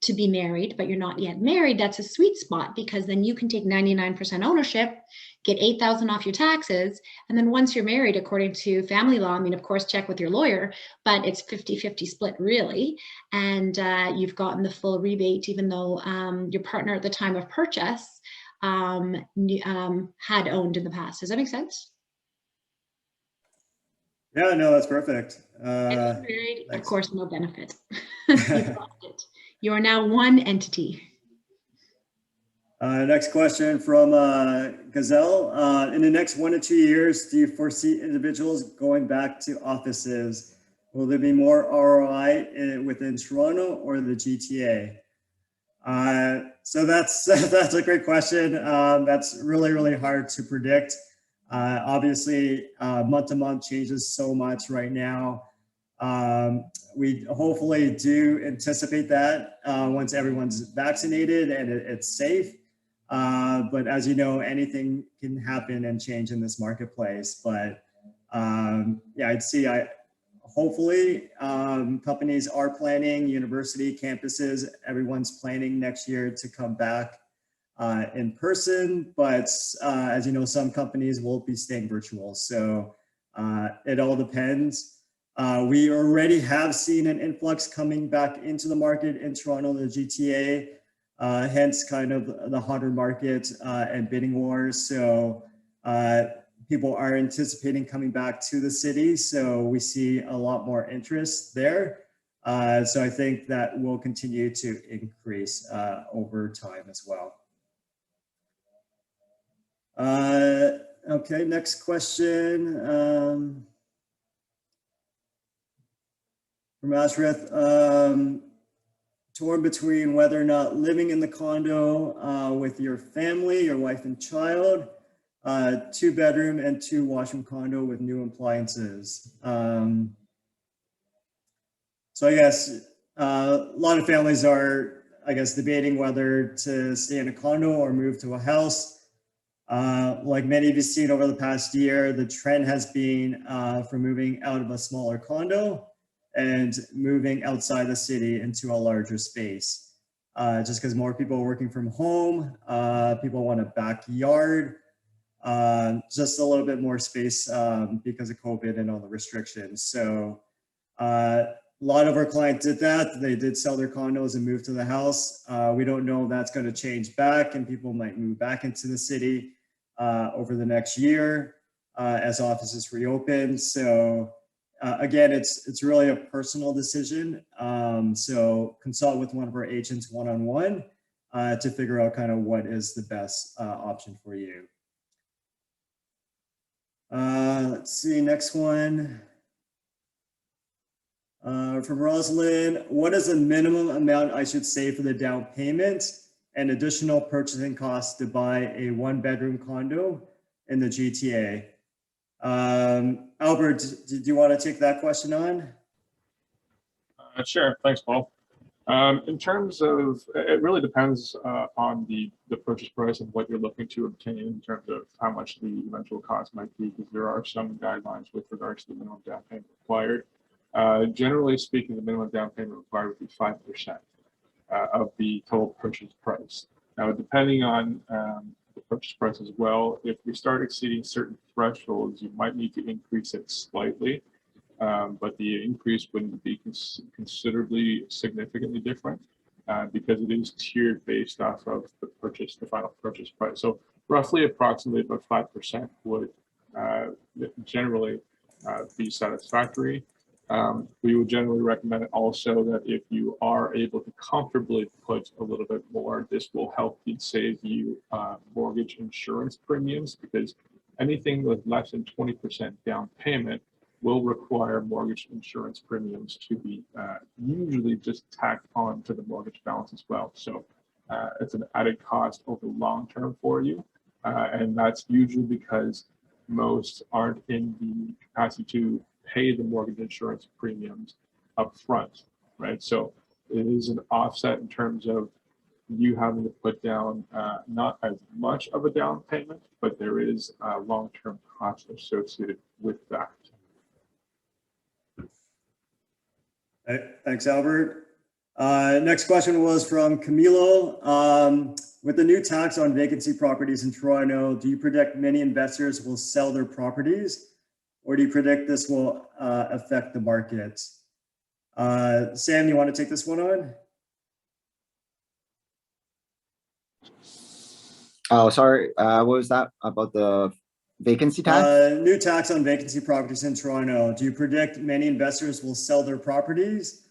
[SPEAKER 2] to be married, but you're not yet married. That's a sweet spot, because then you can take 99% ownership, get $8,000 off your taxes. And then once you're married, according to family law, I mean, of course, check with your lawyer, but it's 50-50 split really. And you've gotten the full rebate, even though your partner at the time of purchase had owned in the past. Does that make sense?
[SPEAKER 1] Yeah, no, that's perfect.
[SPEAKER 2] Married, of course, no benefit. You lost it. You are now one entity.
[SPEAKER 1] Next question from Gazelle. In the next 1 to 2 years, do you foresee individuals going back to offices? Will there be more ROI within Toronto or the GTA? So that's a great question. That's really, really hard to predict. Obviously, month to month changes so much right now. We hopefully do anticipate that once everyone's vaccinated and it's safe. But as you know, anything can happen and change in this marketplace. But yeah, I'd see, hopefully companies are planning, university campuses, everyone's planning next year to come back in person. But as you know, some companies will be staying virtual. So it all depends. We already have seen an influx coming back into the market in Toronto, the GTA, hence kind of the hotter market and bidding wars. So people are anticipating coming back to the city. So we see a lot more interest there. So I think that will continue to increase over time as well. Okay, next question. From Ashrith, torn between whether or not living in the condo with your family, your wife and child, 2-bedroom and 2-washroom condo with new appliances. So I guess a lot of families are, I guess, debating whether to stay in a condo or move to a house. Like many of you seen over the past year, the trend has been for moving out of a smaller condo and moving outside the city into a larger space. Just because more people are working from home, people want a backyard, just a little bit more space because of COVID and all the restrictions. So lot of our clients did that. They did sell their condos and move to the house. We don't know if that's going to change back, and people might move back into the city over the next year as offices reopen. So again, it's really a personal decision. So consult with one of our agents one-on-one to figure out kind of what is the best option for you. Let's see, next one. From Rosalind, what is the minimum amount I should save for the down payment and additional purchasing costs to buy a one-bedroom condo in the GTA? Albert, did you want to take that question on?
[SPEAKER 8] Sure, thanks, Paul. In terms of, it really depends on the purchase price and what you're looking to obtain in terms of how much the eventual cost might be, because there are some guidelines with regards to the minimum down payment required. Generally speaking, the minimum down payment required would be 5% of the total purchase price. Now, depending on the purchase price as well, if we start exceeding certain thresholds, you might need to increase it slightly. But the increase wouldn't be considerably significantly different because it is tiered based off of the final purchase price. So roughly approximately about 5% would generally be satisfactory. We would generally recommend it also that if you are able to comfortably put a little bit more, this will help save you mortgage insurance premiums, because anything with less than 20% down payment will require mortgage insurance premiums to be usually just tacked on to the mortgage balance as well. So it's an added cost over long term for you. And that's usually because most aren't in the capacity to pay the mortgage insurance premiums up front, right? So it is an offset in terms of you having to put down not as much of a down payment, but there is a long-term cost associated with that.
[SPEAKER 1] Thanks, Albert. Next question was from Camilo. With the new tax on vacancy properties in Toronto, do you predict many investors will sell their properties, or do you predict this will affect the market? Sam, you want to take this one on?
[SPEAKER 5] Oh, sorry. What was that about the vacancy tax?
[SPEAKER 1] New tax on vacancy properties in Toronto. Do you predict many investors will sell their properties,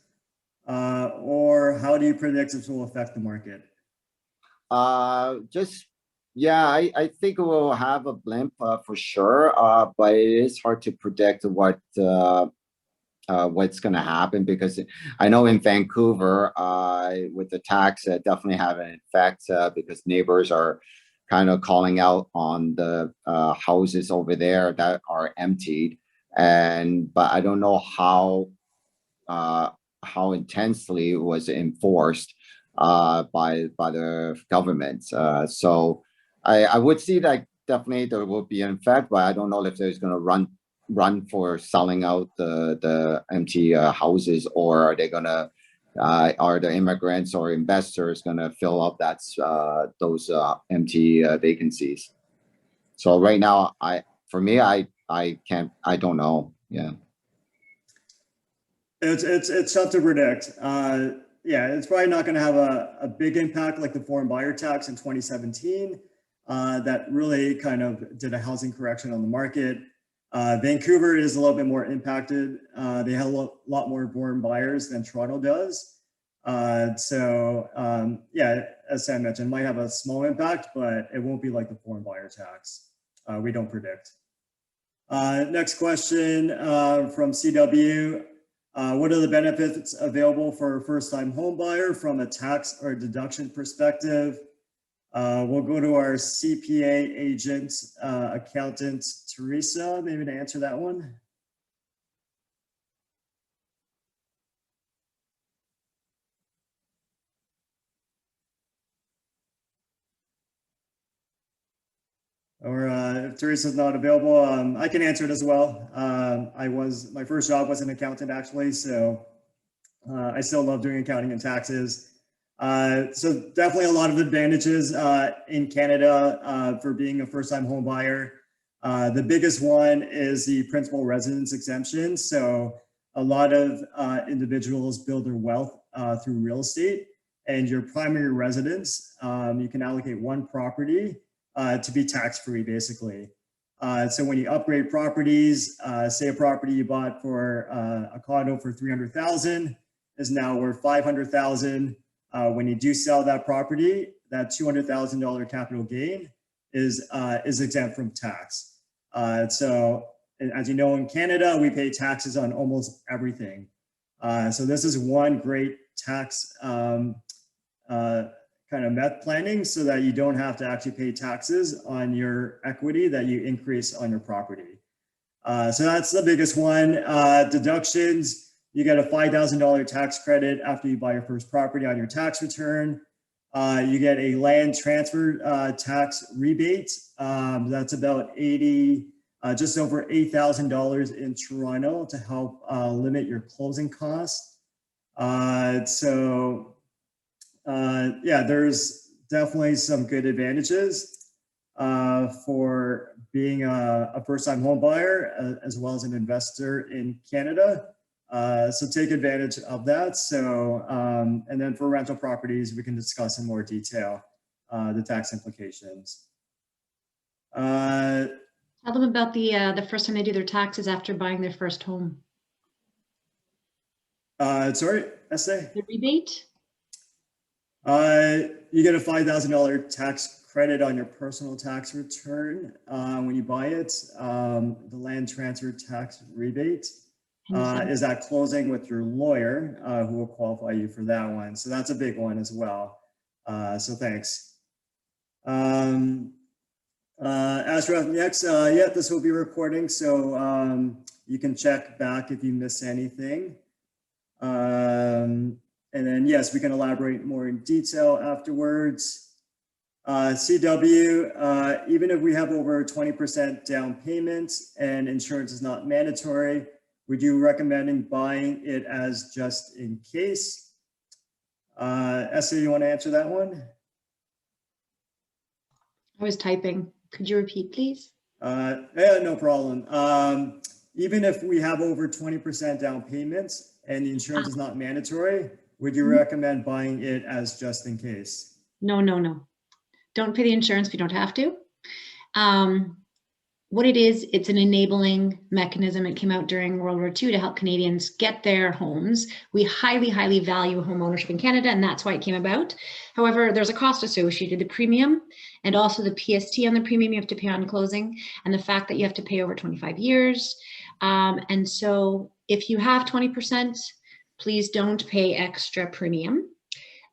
[SPEAKER 1] or how do you predict this will affect the market?
[SPEAKER 5] Yeah, I think we'll have a blimp for sure, but it is hard to predict what's going to happen, because I know in Vancouver, with the tax, definitely have an effect because neighbors are kind of calling out on the houses over there that are emptied, but I don't know how intensely it was enforced by the government. So I would see that definitely there will be an effect, but I don't know if there's going to run for selling out the empty houses, or are they going to are the immigrants or investors going to fill up those empty vacancies? So right now, I don't know. Yeah.
[SPEAKER 1] It's tough to predict. Yeah, it's probably not going to have a big impact like the foreign buyer tax in 2017 that really kind of did a housing correction on the market. Vancouver is a little bit more impacted. They have a lot more foreign buyers than Toronto does. Yeah, as Sam mentioned, it might have a small impact, but it won't be like the foreign buyer tax. We don't predict. Next question from CW. What are the benefits available for a first-time home buyer from a tax or deduction perspective? We'll go to our CPA agent, accountant, Teresa, maybe to answer that one. Or if Teresa's not available, I can answer it as well. My first job was an accountant actually, so I still love doing accounting and taxes. So definitely a lot of advantages in Canada for being a first-time home buyer. The biggest one is the principal residence exemption. So a lot of individuals build their wealth through real estate, and your primary residence, you can allocate one property to be tax-free, basically. So when you upgrade properties, say a property you bought for a condo for $300,000 is now worth $500,000. When you do sell that property, that $200,000 capital gain is exempt from tax. So as you know, in Canada, we pay taxes on almost everything. So this is one great tax kind of meth planning, so that you don't have to actually pay taxes on your equity that you increase on your property. So that's the biggest one. Deductions, you get a $5,000 tax credit after you buy your first property on your tax return. You get a land transfer tax rebate. That's about just over $8,000 in Toronto to help limit your closing costs. Yeah, there's definitely some good advantages for being a first-time home buyer as well as an investor in Canada. So take advantage of that. So, and then for rental properties, we can discuss in more detail the tax implications.
[SPEAKER 2] Tell them about the first time they do their taxes after buying their first home.
[SPEAKER 1] Sorry, Estee?
[SPEAKER 2] The rebate?
[SPEAKER 1] You get a $5,000 tax credit on your personal tax return when you buy it. The land transfer tax rebate is at closing with your lawyer, who will qualify you for that one. So that's a big one as well. So thanks. Ashraf, next, yeah, this will be recording, so you can check back if you miss anything. And then, yes, we can elaborate more in detail afterwards. CW, even if we have over 20% down payment and insurance is not mandatory, would you recommend buying it as just in case? Esther, you want to answer that one?
[SPEAKER 2] I was typing. Could you repeat, please?
[SPEAKER 1] Yeah, no problem. Even if we have over 20% down payments and the insurance is not mandatory, would you recommend buying it as just in case?
[SPEAKER 2] No, no, no. Don't pay the insurance if you don't have to. What it is, it's an enabling mechanism. It came out during World War II to help Canadians get their homes. We highly, highly value home ownership in Canada, and that's why it came about. However, there's a cost associated, the premium, and also the PST on the premium you have to pay on closing, and the fact that you have to pay over 25 years. And so if you have 20%, please don't pay extra premium.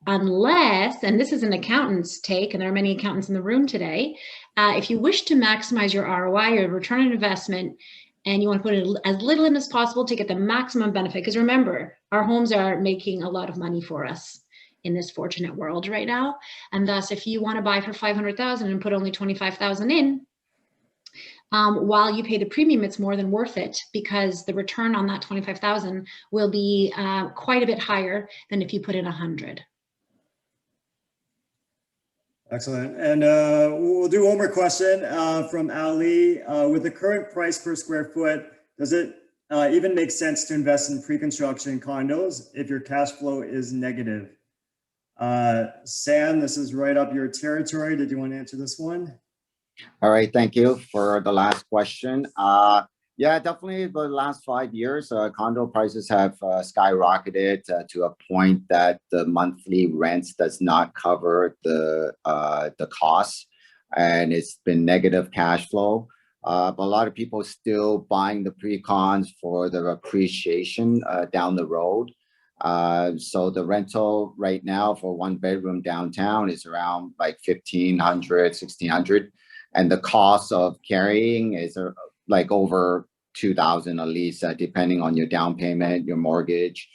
[SPEAKER 2] Unless, and this is an accountant's take, and there are many accountants in the room today, if you wish to maximize your ROI, your return on investment, and you want to put as little in as possible to get the maximum benefit, because remember, our homes are making a lot of money for us in this fortunate world right now. And thus, if you want to buy for $500,000 and put only $25,000 in, while you pay the premium, it's more than worth it, because the return on that $25,000 will be quite a bit higher than if you put in $100,000.
[SPEAKER 1] Excellent. And we'll do one more question from Ali. With the current price per square foot, does it even make sense to invest in pre-construction condos if your cash flow is negative? Sam, this is right up your territory. Did you want to answer this one?
[SPEAKER 5] All right, thank you for the last question. Yeah, definitely the last 5 years, condo prices have skyrocketed to a point that the monthly rents does not cover the costs, and it's been negative cash flow. But a lot of people still buying the pre-cons for the appreciation down the road. So the rental right now for one bedroom downtown is around like $1,500, $1,600. And the cost of carrying is like over $2,000 at least, depending on your down payment, your mortgage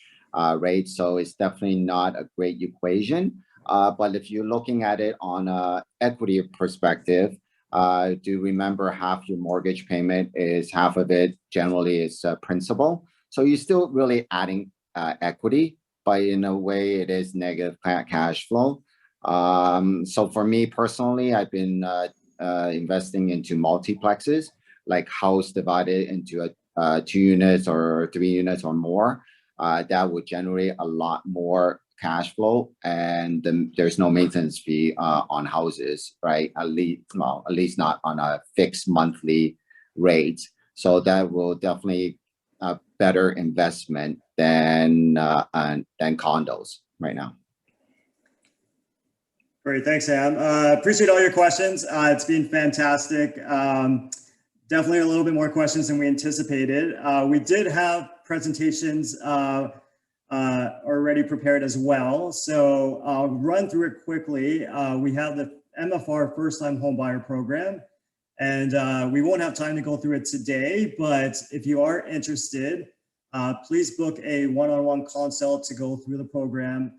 [SPEAKER 5] rate. So it's definitely not a great equation. But if you're looking at it on a equity perspective, do remember half your mortgage payment is half of it generally is principal. So you're still really adding equity, but in a way it is negative cash flow. So for me personally, I've been investing into multiplexes, like house divided into 2 units or 3 units or more, that would generate a lot more cash flow, and then there's no maintenance fee on houses, right? At least not on a fixed monthly rate. So that will definitely a better investment than condos right now.
[SPEAKER 1] Great, thanks, Sam. Appreciate all your questions. It's been fantastic. Definitely a little bit more questions than we anticipated. We did have presentations already prepared as well. So I'll run through it quickly. We have the MFR First-Time Homebuyer Program, and we won't have time to go through it today, but if you are interested, please book a one-on-one consult to go through the program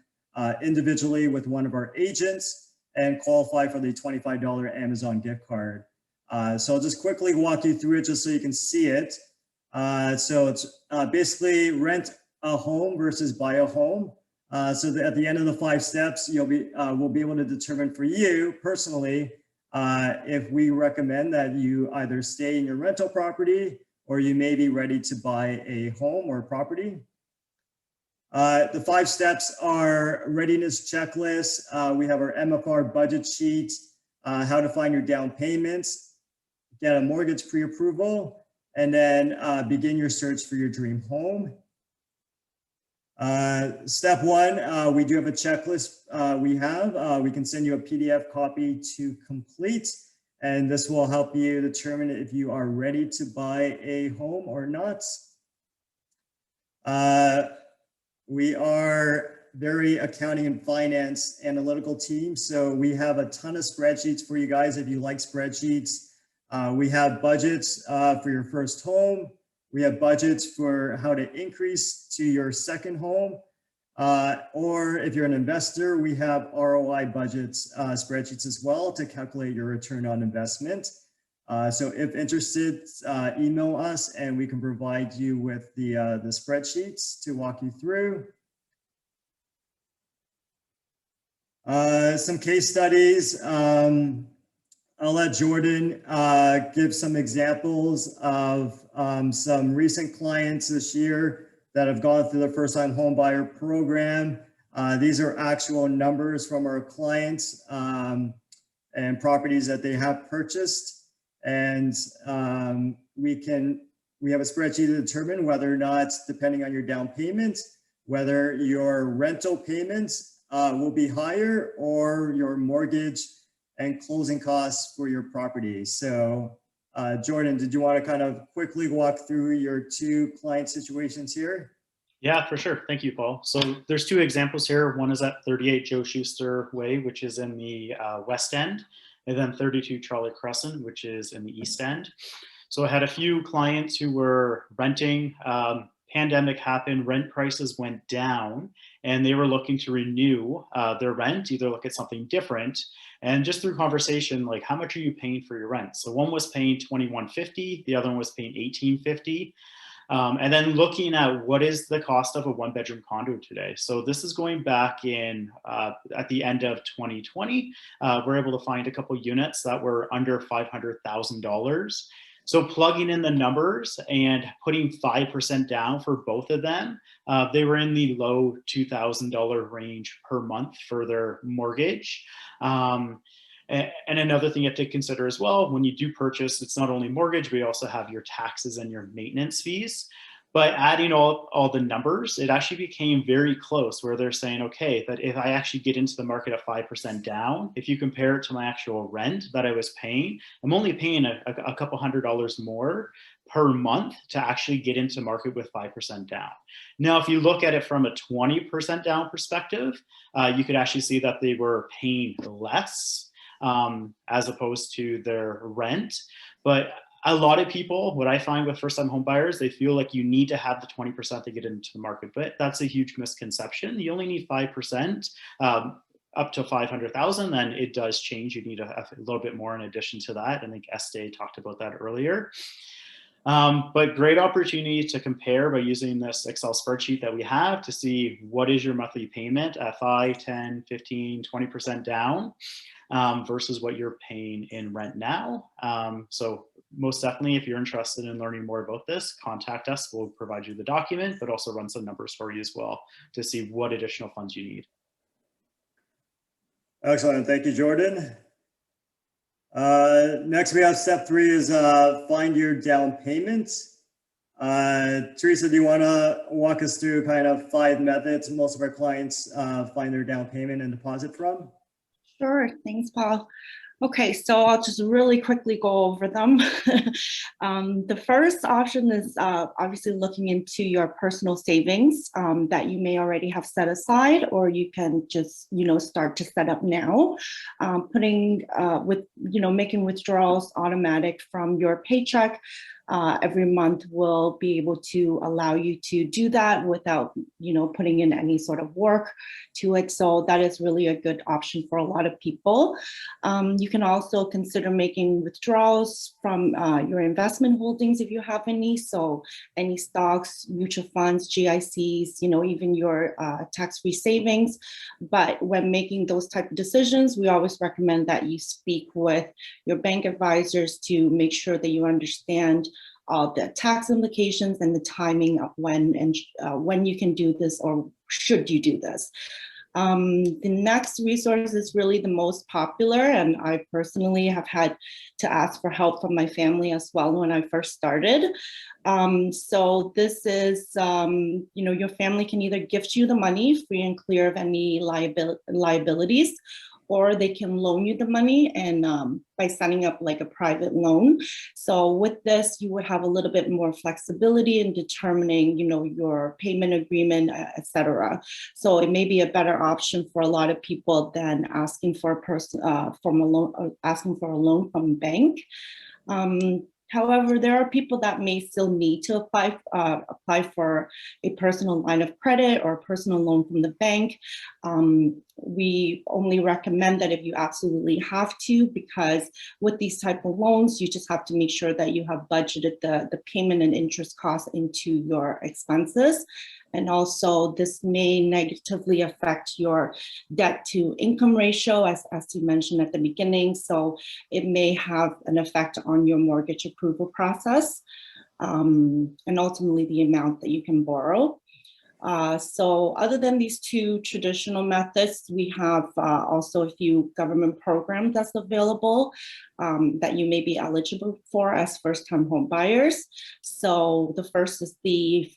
[SPEAKER 1] individually with one of our agents and qualify for the $25 Amazon gift card. So I'll just quickly walk you through it just so you can see it. So it's basically rent a home versus buy a home. So at the end of the 5 steps, we'll be able to determine for you personally if we recommend that you either stay in your rental property or you may be ready to buy a home or property. The 5 steps are readiness checklist. We have our MFR budget sheet, how to find your down payments, get a mortgage pre-approval, and then begin your search for your dream home. Step 1, we do have a checklist we can send you a PDF copy to complete, and this will help you determine if you are ready to buy a home or not. We are very accounting and finance analytical team, so we have a ton of spreadsheets for you guys if you like spreadsheets. We have budgets for your first home. We have budgets for how to increase to your second home. Or if you're an investor, we have ROI budgets, spreadsheets as well to calculate your return on investment. So if interested, email us and we can provide you with the spreadsheets to walk you through. Some case studies. I'll let Jordan give some examples of some recent clients this year that have gone through the first-time homebuyer program. These are actual numbers from our clients and properties that they have purchased. And we have a spreadsheet to determine whether or not, depending on your down payment, whether your rental payments will be higher or your mortgage and closing costs for your property. So Jordan, did you want to kind of quickly walk through your 2 client situations here?
[SPEAKER 3] Yeah, for sure. Thank you, Paul. So there's 2 examples here. One is at 38 Joe Schuster Way, which is in the West End, and then 32 Charlie Crescent, which is in the East End. So I had a few clients who were renting. Pandemic happened, rent prices went down, and they were looking to renew their rent, either look at something different. And just through conversation, like, how much are you paying for your rent? So one was paying $21.50, the other one was paying $18.50. And then looking at what is the cost of a 1-bedroom condo today. So this is going back in at the end of 2020. We're able to find a couple units that were under $500,000. So plugging in the numbers and putting 5% down for both of them, they were in the low $2,000 range per month for their mortgage. And another thing you have to consider as well, when you do purchase, it's not only mortgage, but you also have your taxes and your maintenance fees. But adding all the numbers, it actually became very close where they're saying, okay, that if I actually get into the market at 5% down, if you compare it to my actual rent that I was paying, I'm only paying a couple $100 more per month to actually get into market with 5% down. Now, if you look at it from a 20% down perspective, you could actually see that they were paying less as opposed to their rent. But a lot of people, what I find with first-time home buyers, they feel like you need to have the 20% to get into the market, but that's a huge misconception. You only need 5%. Up to 500,000, then it does change. You need a little bit more in addition to that. I think Estee talked about that earlier. But great opportunity to compare by using this Excel spreadsheet that we have to see what is your monthly payment at 5, 10, 15, 20% down versus what you're paying in rent now. So most definitely, if you're interested in learning more about this, contact us. We'll provide you the document, but also run some numbers for you as well to see what additional funds you need.
[SPEAKER 1] Excellent. Thank you, Jordan. Next, we have step 3 is find your down payment. Teresa, do you want to walk us through kind of 5 methods most of our clients find their down payment and deposit from?
[SPEAKER 4] Sure, thanks, Paul. Okay, so I'll just really quickly go over them. The first option is obviously looking into your personal savings that you may already have set aside, or you can just, start to set up now. Making withdrawals automatic from your paycheck every month will be able to allow you to do that without, putting in any sort of work to it. So that is really a good option for a lot of people. You can also consider making withdrawals from your investment holdings if you have any. So any stocks, mutual funds, GICs, even your tax-free savings. But when making those type of decisions, we always recommend that you speak with your bank advisors to make sure that you understand all the tax implications and the timing of when you can do this or should you do this. The next resource is really the most popular, and I personally have had to ask for help from my family as well when I first started. So this is, your family can either gift you the money free and clear of any liabilities, or they can loan you the money and by setting up like a private loan. So with this, you would have a little bit more flexibility in determining, your payment agreement, etc. So it may be a better option for a lot of people than asking for asking for a loan from a bank. However, there are people that may still need to apply for a personal line of credit or a personal loan from the bank. We only recommend that if you absolutely have to, because with these type of loans, you just have to make sure that you have budgeted the payment and interest costs into your expenses. And also this may negatively affect your debt to income ratio, as you mentioned at the beginning. So it may have an effect on your mortgage approval process and ultimately the amount that you can borrow. So other than these 2 traditional methods, we have also a few government programs that's available that you may be eligible for as first-time home buyers. So the first is the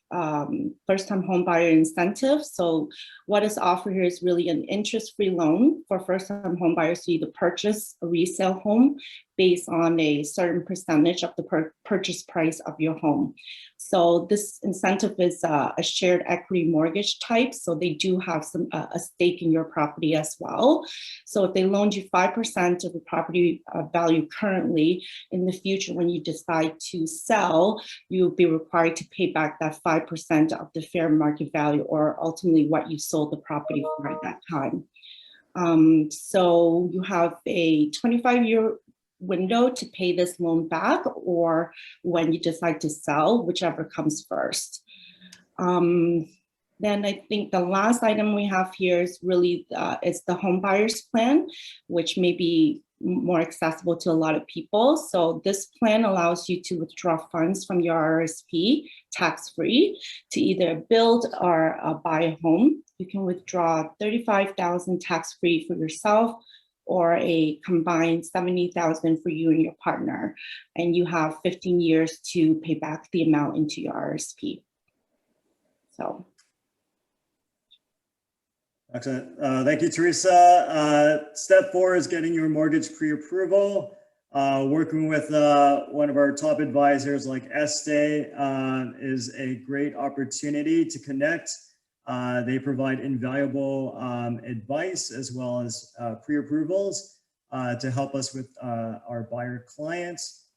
[SPEAKER 4] first-time home buyer incentive. So what is offered here is really an interest-free loan for first-time home buyers to either purchase a resale home based on a certain percentage of the purchase price of your home. So this incentive is a shared equity mortgage type. So they do have a stake in your property as well. So if they loaned you 5% of the property value currently, in the future, when you decide to sell, you'll be required to pay back that 5% of the fair market value, or ultimately what you sold the property for at that time. So you have a 25-year window to pay this loan back, or when you decide to sell, whichever comes first. Then I think the last item we have here is really is the home buyers plan, which may be more accessible to a lot of people. So this plan allows you to withdraw funds from your RSP tax-free to either build or buy a home. You can withdraw $35,000 tax-free for yourself, or a combined $70,000 for you and your partner. And you have 15 years to pay back the amount into your RSP. So.
[SPEAKER 1] Excellent. Thank you, Teresa. Step 4 is getting your mortgage pre-approval. Working with one of our top advisors like Estee is a great opportunity to connect. They provide invaluable advice as well as pre-approvals to help us with our buyer clients.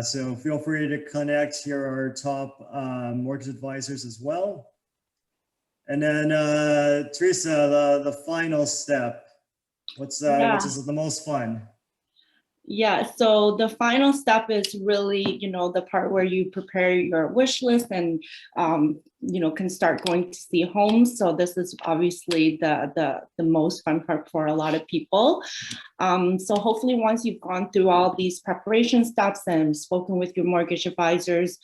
[SPEAKER 1] So feel free to connect. Here are our top mortgage advisors as well. And then Teresa, the final step. Which is the most fun?
[SPEAKER 4] Yeah, so the final step is really, the part where you prepare your wish list and, can start going to see homes. So this is obviously the most fun part for a lot of people. So hopefully once you've gone through all these preparation steps and spoken with your mortgage advisors,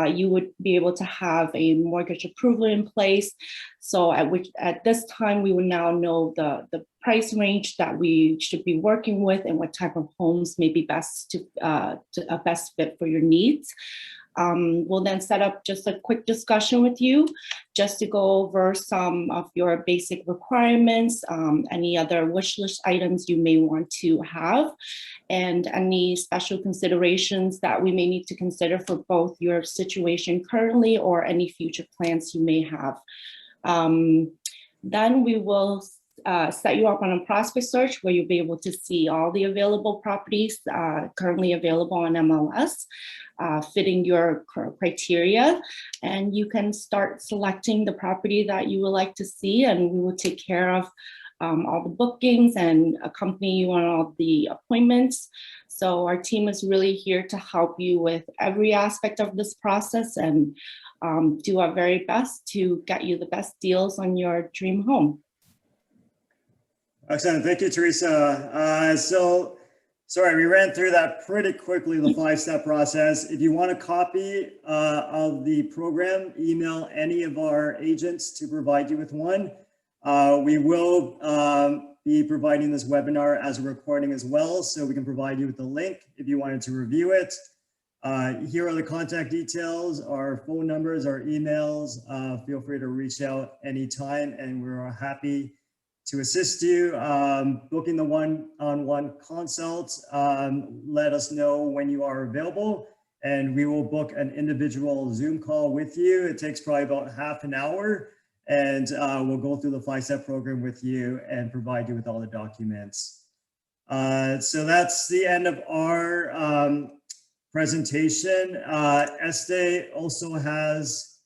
[SPEAKER 4] you would be able to have a mortgage approval in place. So at this time, we would now know the price range that we should be working with and what type of homes may be best best fit for your needs. We'll then set up just a quick discussion with you just to go over some of your basic requirements, any other wish list items you may want to have, and any special considerations that we may need to consider for both your situation currently or any future plans you may have. Then we will set you up on a prospect search where you'll be able to see all the available properties currently available on MLS, fitting your criteria, and you can start selecting the property that you would like to see, and we will take care of all the bookings and accompany you on all the appointments. So our team is really here to help you with every aspect of this process and do our very best to get you the best deals on your dream home.
[SPEAKER 1] Excellent. Thank you, Teresa. So, sorry, we ran through that pretty quickly, the 5-step process. If you want a copy of the program, email any of our agents to provide you with one. We will be providing this webinar as a recording as well, so we can provide you with the link if you wanted to review it. Here are the contact details, our phone numbers, our emails. Feel free to reach out anytime, and we're happy to assist you. Booking the one-on-one consult, let us know when you are available, and we will book an individual Zoom call with you. It takes probably about half an hour, and we'll go through the 5-step program with you and provide you with all the documents. So that's the end of our presentation. Estee also has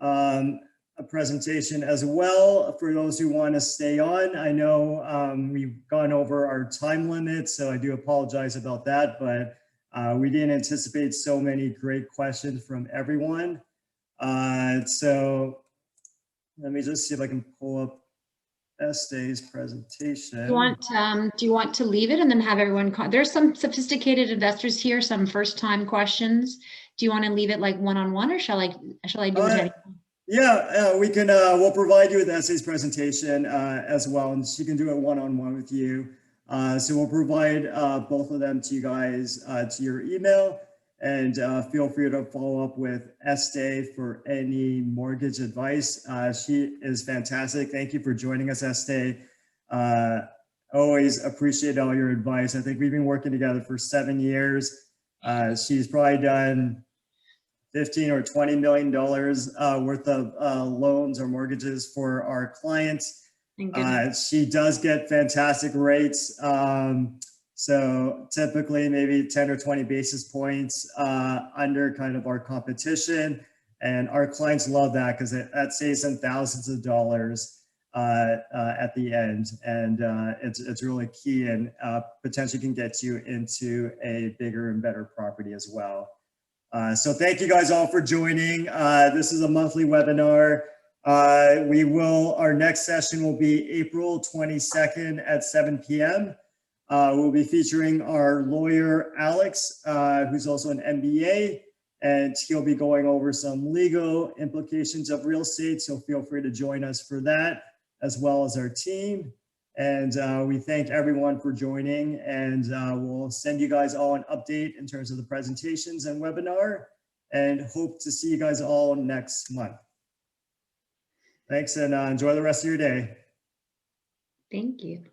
[SPEAKER 1] a presentation as well for those who want to stay on. I know we've gone over our time limit, so I do apologize about that, but we didn't anticipate so many great questions from everyone. So let me just see if I can pull up Estee's presentation.
[SPEAKER 2] Do you want to leave it and then have everyone there's some sophisticated investors here, some first-time questions. Do you want to leave it like one-on-one, or shall I do it?
[SPEAKER 1] Yeah, we can. We'll provide you with Estee's presentation as well, and she can do it one-on-one with you. So we'll provide both of them to you guys to your email, and feel free to follow up with Estee for any mortgage advice. She is fantastic. Thank you for joining us, Estee. Always appreciate all your advice. I think we've been working together for 7 years. She's probably done $15 or $20 million worth of loans or mortgages for our clients. She does get fantastic rates. So typically maybe 10 or 20 basis points under kind of our competition. And our clients love that because that saves them thousands of dollars at the end. And it's really key, and potentially can get you into a bigger and better property as well. So thank you guys all for joining. This is a monthly webinar. Our next session will be April 22nd at 7 p.m. We'll be featuring our lawyer, Alex, who's also an MBA, and he'll be going over some legal implications of real estate. So feel free to join us for that, as well as our team. And we thank everyone for joining, and we'll send you guys all an update in terms of the presentations and webinar, and hope to see you guys all next month. Thanks, and enjoy the rest of your day.
[SPEAKER 2] Thank you.